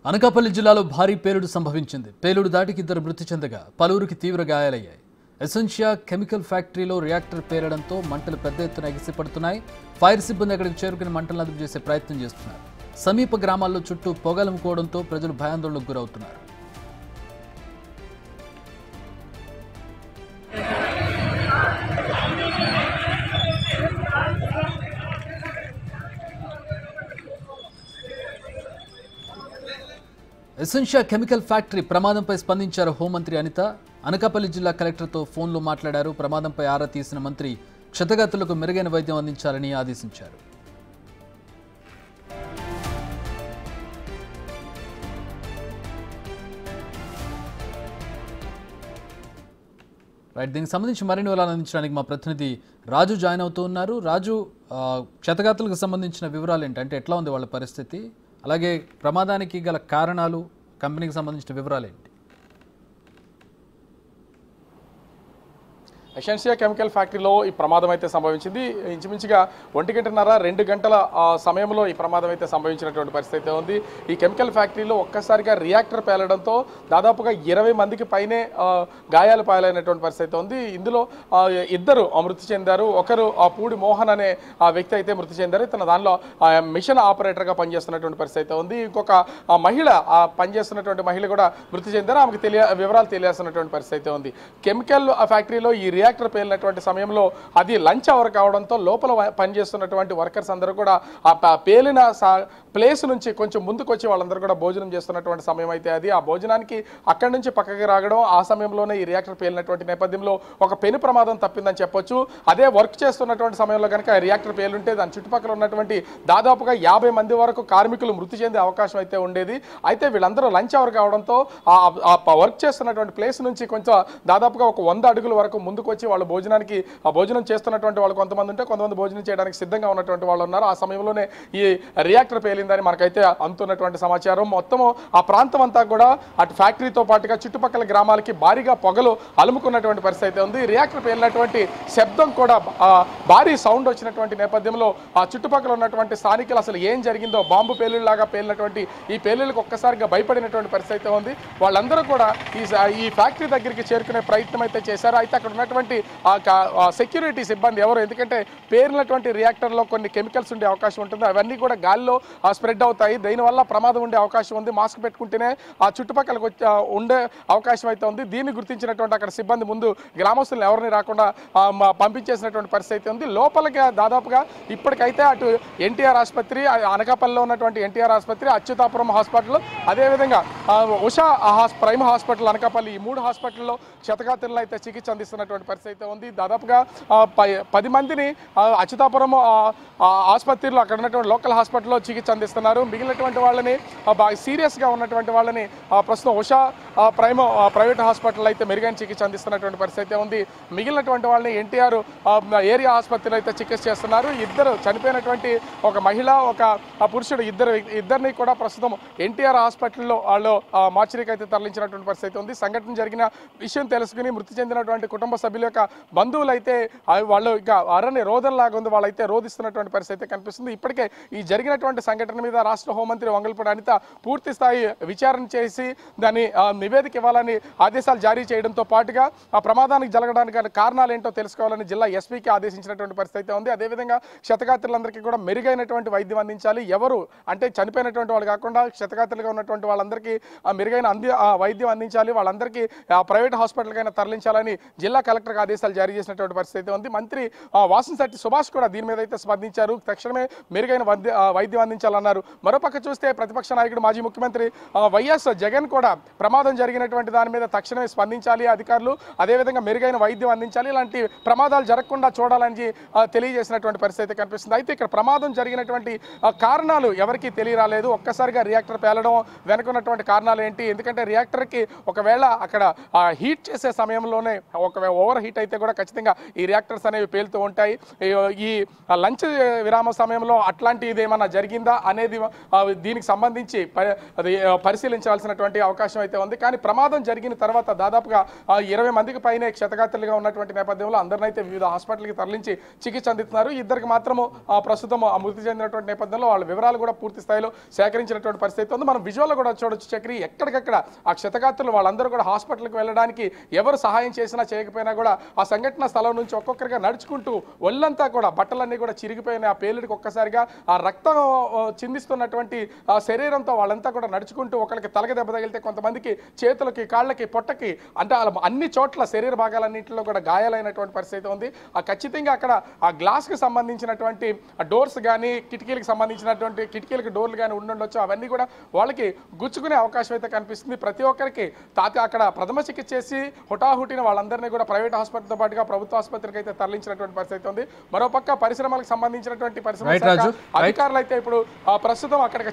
అనకాపల్లి జిల్లాలో భారీ పేలుడు సంభవించింది. పేలుడు దాటికి ఇద్దరు మృతి చెందగా పలువురికి తీవ్ర గాయాలయ్యాయి. ఎసెన్షియా కెమికల్ ఫ్యాక్టరీలో రియాక్టర్ పేలడంతో మంటలు పెద్ద ఎత్తున ఎగిసిపడుతున్నాయి. ఫైర్ సిబ్బంది అక్కడికి చేరుకుని మంటలను అదుపు చేసే ప్రయత్నం చేస్తున్నారు. సమీప గ్రామాల్లో చుట్టూ పొగలముకోవడంతో ప్రజలు భయాందోళనకు గురవుతున్నారు. ఎసెన్షియా కెమికల్ ఫ్యాక్టరీ ప్రమాదంపై స్పందించారు హోంమంత్రి అనిత. అనకాపల్లి జిల్లా కలెక్టర్తో ఫోన్లో మాట్లాడారు. ప్రమాదంపై ఆరా తీసిన మంత్రి క్షతగాత్రులకు మెరుగైన వైద్యం అందించాలని ఆదేశించారు. దీనికి సంబంధించి మరిన్ని వివరాలు అందించడానికి మా ప్రతినిధి రాజు జాయిన్ అవుతూ ఉన్నారు. రాజు, క్షతగాత్రులకు సంబంధించిన వివరాలు ఏంటి, అంటే ఎట్లా ఉంది వాళ్ళ పరిస్థితి, అలాగే ప్రమాదానికి గల కారణాలు, కంపెనీకి సంబంధించిన వివరాలు ఏంటి? ఎసెన్షియా కెమికల్ ఫ్యాక్టరీలో ఈ ప్రమాదం అయితే సంభవించింది. ఇంచుమించుగా 1 గంటల సమయంలో ఈ ప్రమాదం అయితే సంభవించినటువంటి పరిస్థితి ఉంది. ఈ కెమికల్ ఫ్యాక్టరీలో ఒక్కసారిగా రియాక్టర్ పేలడంతో దాదాపుగా 20 మందికి పైనే గాయాలు పాలైనటువంటి పరిస్థితి ఉంది. ఇందులో ఇద్దరు మృతి చెందారు. ఒకరు పూడి మోహన్ అనే వ్యక్తి అయితే మృతి చెందారు. తన దానిలో మిషన్ ఆపరేటర్గా పనిచేస్తున్నటువంటి పరిస్థితి ఉంది. ఇంకొక మహిళ పనిచేస్తున్నటువంటి మహిళ కూడా మృతి చెందారు. ఆమెకు వివరాలు తెలియాల్సినటువంటి పరిస్థితి ఉంది. కెమికల్ ఫ్యాక్టరీలో ఈ రియాక్టర్ పేలినటువంటి సమయంలో అది లంచ్ అవర్ కావడంతో లోపల పనిచేస్తున్నటువంటి వర్కర్స్ అందరూ కూడా ఆ పేలిన ప్లేస్ నుంచి కొంచెం ముందుకు వచ్చి వాళ్ళందరూ కూడా భోజనం చేస్తున్నటువంటి సమయం అయితే అది. ఆ భోజనానికి అక్కడి నుంచి పక్కకి రాగడం, ఆ సమయంలోనే ఈ రియాక్టర్ పేలినటువంటి నేపథ్యంలో ఒక పెను ప్రమాదం తప్పిందని చెప్పొచ్చు. అదే వర్క్ చేస్తున్నటువంటి సమయంలో కనుక రియాక్టర్ పేలుంటే దాని చుట్టుపక్కల ఉన్నటువంటి దాదాపుగా 50 మంది వరకు కార్మికులు మృతి చెందే అవకాశం అయితే ఉండేది. అయితే వీళ్ళందరూ లంచ్ అవర్ కావడంతో ఆ వర్క్ చేస్తున్నటువంటి ప్లేస్ నుంచి కొంచెం దాదాపుగా ఒక 100 అడుగుల వరకు ముందుకు వచ్చి వాళ్ళు భోజనం చేస్తున్నటువంటి వాళ్ళు కొంతమంది ఉంటే, కొంతమంది భోజనం చేయడానికి సిద్ధంగా ఉన్నటువంటి వాళ్ళు ఉన్నారు. ఆ సమయంలోనే ఈ రియాక్టర్ పేలిందని మనకైతే అందుతున్నటువంటి సమాచారం. మొత్తము ఆ ప్రాంతం అంతా కూడా అటు ఫ్యాక్టరీతో పాటుగా చుట్టుపక్కల గ్రామాలకి భారీగా పొగలు అలుముకున్నటువంటి పరిస్థితి ఉంది. రియాక్టర్ పేలినటువంటి శబ్దం కూడా భారీ సౌండ్ వచ్చినటువంటి నేపథ్యంలో ఆ చుట్టుపక్కల ఉన్నటువంటి స్థానికులు అసలు ఏం జరిగిందో, బాంబు పేలుళ్లాగా పేలినటువంటి ఈ పేలుళ్లకు ఒక్కసారిగా భయపడినటువంటి పరిస్థితి ఉంది. వాళ్ళందరూ కూడా ఈ ఫ్యాక్టరీ దగ్గరికి చేరుకునే ప్రయత్నం అయితే చేశారు. అయితే అక్కడ ఉన్నటువంటి సెక్యూరిటీ సిబ్బంది ఎవరు, ఎందుకంటే పేరినటువంటి రియాక్టర్లో కొన్ని కెమికల్స్ ఉండే అవకాశం ఉంటుంది, అవన్నీ కూడా గాల్లో స్ప్రెడ్ అవుతాయి. దీనివల్ల ప్రమాదం ఉండే అవకాశం ఉంది. మాస్క్ పెట్టుకుంటేనే ఆ చుట్టుపక్కలకు ఉండే అవకాశం అయితే ఉంది. దీన్ని గుర్తించినటువంటి అక్కడ సిబ్బంది ముందు గ్రామస్తులను ఎవరిని రాకుండా పంపించేసినటువంటి పరిస్థితి ఉంది. లోపలికి దాదాపుగా ఇప్పటికైతే అటు ఎన్టీఆర్ ఆసుపత్రి, అనకాపల్లిలో ఉన్నటువంటి ఎన్టీఆర్ ఆసుపత్రి, అచ్యుతాపురం హాస్పిటల్, అదేవిధంగా ఉషా ప్రైమ్ హాస్పిటల్ అనకాపల్లి, ఈ 3 హాస్పిటల్లో క్షతగాత్రులు అయితే చికిత్స అందిస్తున్నటువంటి పరిస్థితి ఉంది. దాదాపుగా 10 మందిని అచ్యుతాపురం ఆసుపత్రిలో అక్కడ ఉన్నటువంటి లోకల్ హాస్పిటల్లో చికిత్స అందిస్తున్నారు. మిగిలినటువంటి వాళ్ళని బాగా సీరియస్గా ఉన్నటువంటి వాళ్ళని ప్రస్తుతం ఉషా ప్రైవేట్ హాస్పిటల్ అయితే మెరుగైన చికిత్స అందిస్తున్నటువంటి పరిస్థితి ఉంది. మిగిలినటువంటి వాళ్ళని ఎన్టీఆర్ ఏరియా ఆసుపత్రిలో అయితే చికిత్స చేస్తున్నారు. ఇద్దరు చనిపోయినటువంటి ఒక మహిళ, ఒక పురుషుడు, ఇద్దరిని కూడా ప్రస్తుతం ఎన్టీఆర్ హాస్పిటల్లో వాళ్ళు మార్చిరీకి అయితే తరలించినటువంటి పరిస్థితి ఉంది. సంఘటన జరిగిన విషయం తెలుసుకుని మృతి చెందినటువంటి కుటుంబ సభ్యుల యొక్క బంధువులు అయితే వాళ్ళు ఇక అరణ్య రోదనలాగా ఉంది, వాళ్ళైతే రోధిస్తున్నటువంటి పరిస్థితి కనిపిస్తుంది. ఇప్పటికే ఈ జరిగినటువంటి సంఘటన మీద రాష్ట్ర హోంమంత్రి వంగలపూడి అనిత పూర్తి స్థాయి విచారణ చేసి దాన్ని నివేదిక ఇవ్వాలని ఆదేశాలు జారీ చేయడంతో పాటుగా ఆ ప్రమాదానికి జరగడానికి కారణాలు ఏంటో తెలుసుకోవాలని జిల్లా ఎస్పీకి ఆదేశించినటువంటి పరిస్థితి ఉంది. అదేవిధంగా క్షతగాత్రులందరికీ కూడా మెరుగైనటువంటి వైద్యం అందించాలి. ఎవరు అంటే చనిపోయినటువంటి వాళ్ళు కాకుండా క్షతగాత్రులుగా ఉన్నటువంటి వాళ్ళందరికీ మెరుగైన వైద్యం అందించాలి. వాళ్ళందరికీ ప్రైవేట్ హాస్పిటల్కైనా తరలించాలని జిల్లా కలెక్టర్కి ఆదేశాలు జారీ చేసినటువంటి పరిస్థితి ఉంది. మంత్రి వాసంశెట్టి సుభాష్ కూడా దీని మీద అయితే స్పందించారు. తక్షణమే మెరుగైన వైద్యం అందించాలన్నారు. మరోపక్క చూస్తే ప్రతిపక్ష నాయకుడు మాజీ ముఖ్యమంత్రి వైఎస్ జగన్ కూడా ప్రమాదం జరిగినటువంటి దాని మీద తక్షణమే స్పందించాలి అధికారులు, అదేవిధంగా మెరుగైన వైద్యం అందించాలి, ఇలాంటి ప్రమాదాలు జరగకుండా చూడాలని తెలియజేసినటువంటి పరిస్థితి కనిపిస్తుంది. అయితే ఇక్కడ ప్రమాదం జరిగినటువంటి కారణాలు ఎవరికీ తెలియరాలేదు. ఒక్కసారిగా రియాక్టర్ పేలడం వెనుకున్నటువంటి కారణాలు ఏంటి, ఎందుకంటే రియాక్టర్కి ఒకవేళ అక్కడ హీట్ చేసే సమయంలోనే ఒకవేళ ఓవర్ హీట్ అయితే కూడా ఖచ్చితంగా ఈ రియాక్టర్స్ అనేవి పేలుతూ ఉంటాయి. ఈ లంచ్ విరామ సమయంలో అట్లాంటిది ఏమన్నా జరిగిందా అనేది దీనికి సంబంధించి పరిశీలించాల్సినటువంటి అవకాశం అయితే ఉంది. కానీ ప్రమాదం జరిగిన తర్వాత దాదాపుగా 20 మందికి పైనే క్షతగాత్రులుగా ఉన్నటువంటి నేపథ్యంలో అందరినైతే వివిధ హాస్పిటల్కి తరలించి చికిత్స అందిస్తున్నారు. ఇద్దరికి మాత్రము ప్రస్తుతం మృతి చెందినటువంటి నేపథ్యంలో వాళ్ళ వివరాలు కూడా పూర్తి స్థాయిలో సేకరించినటువంటి పరిస్థితి ఉంది. మనం విజువల్లో కూడా చూడొచ్చు చక్రి, ఎక్కడికక్కడ ఆ క్షతగాత్రులు వాళ్ళందరూ కూడా హాస్పిటల్కి వెళ్ళడానికి ఎవరు సహాయం చేసినా చేయకపోయినా కూడా ఆ సంఘటన స్థలం నుంచి ఒక్కొక్కరిగా నడుచుకుంటూ ఒళ్ళంతా కూడా బట్టలన్నీ కూడా చిరిగిపోయిన ఆ పేలుడికి ఒక్కసారిగా ఆ రక్తం చిందిస్తున్నటువంటి ఆ శరీరంతో వాళ్ళంతా కూడా నడుచుకుంటూ ఒకరికి తలకి దెబ్బ తగిలితే కొంతమందికి చేతులకి కాళ్ళకి పొట్టకి అంటే అన్ని చోట్ల శరీర భాగాలన్నింటిలో కూడా గాయాలైనటువంటి పరిస్థితి ఉంది. ఖచ్చితంగా అక్కడ ఆ గ్లాస్కి సంబంధించినటువంటి డోర్స్ కానీ కిటికీలకు సంబంధించినటువంటి కిటికీలకు డోర్లు కానీ ఉండొచ్చు. అవన్నీ కూడా వాళ్ళకి గుచ్చుకునే అవకాశం అయితే కనిపిస్తుంది. ప్రతి ఒక్కరికి అక్కడ ప్రథమ చికిత్స చేసి హుటాహుటిన వాళ్ళందరినీ కూడా ప్రైవేట్ హాస్పిటల్తో పాటుగా ప్రభుత్వ ఆసుపత్రికి అయితే తరలించినటువంటి పరిస్థితి ఉంది. మరోపక్క పరిశ్రమలకు సంబంధించినటువంటి పరిశ్రమ అధికారులు అయితే ఇప్పుడు ప్రస్తుతం అక్కడికి